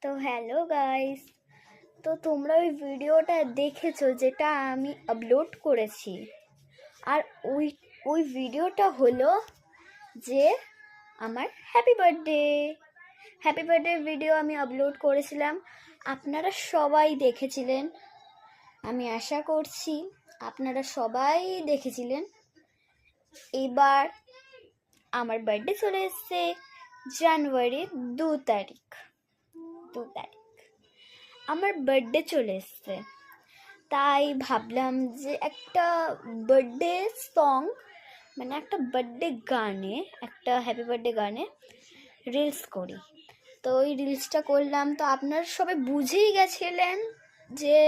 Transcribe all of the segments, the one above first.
তো hello guys, তো তোমরা ওই ভিডিওটা দেখেছো যেটা আমি আপলোড করেছি। আর ওই ওই ভিডিওটা হলো যে আমার হ্যাপি বার্থডে ভিডিও আমি আপলোড করেছিলাম। আপনারা সবাই দেখেছিলেন, আমি আশা করছি আপনারা সবাই দেখেছিলেন। এবার আমার বার্থডে চলে এসছে জানুয়ারির 2 তারিখ। আমার বার্থডে চলে এসছে, তাই ভাবলাম যে একটা বার্থডে সং, মানে একটা বার্থডে গানে, একটা হ্যাপি বার্থডে গানে রিলস করি। তো ওই রিলসটা করলাম, তো আপনারা সবাই বুঝেই গেছিলেন যে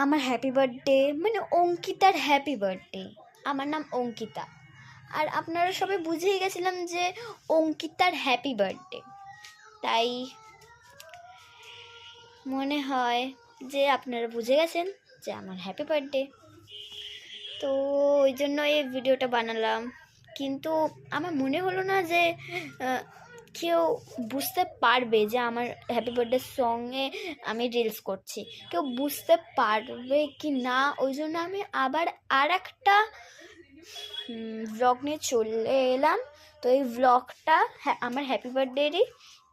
আমার হ্যাপি বার্থডে মানে অঙ্কিতার হ্যাপি বার্থডে। আমার নাম অঙ্কিতা, আর আপনারা সবাই বুঝেই গেছিলাম যে অঙ্কিতার হ্যাপি বার্থডে। তাই মনে হয় যে আপনারা বুঝে গেছেন যে আমার হ্যাপি বার্থডে, তো ওই জন্য এই ভিডিওটা বানালাম। কিন্তু আমার মনে হলো না যে কেউ বুঝতে পারবে যে আমার হ্যাপি বার্থডে সঙ্গে আমি রিলস করছি, কেউ বুঝতে পারবে কি না। ওই জন্য আমি আবার আর একটা ভ্লগ নিয়ে চলে এলাম। তো এই ভ্লগটা আমার হ্যাপি বার্থডেরই।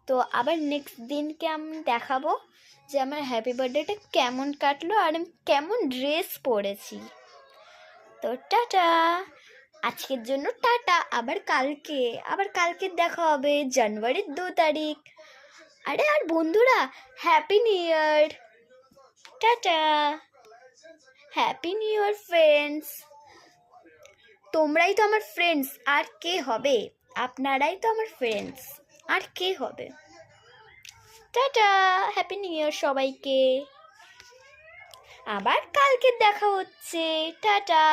তো আবার নেক্সট দিনকে আমি দেখাবো যে আমার হ্যাপি বার্থডেটা কেমন কাটলো আর আমি কেমন ড্রেস পরেছি। তো টাটা, আজকের জন্য টাটা। আবার কালকে দেখা হবে জানুয়ারির 2 তারিখ। আরে আর বন্ধুরা, happy new year. Tata, happy new year friends. তোমরাই তো আমার ফ্রেন্ডস, আর কে হবে? আপনারাই তো আমার ফ্রেন্ডস, আর কে হবে? টাটা, হ্যাপি নিউ ইয়ার সবাইকে। আবার কালকে দেখা হচ্ছে। টাটা।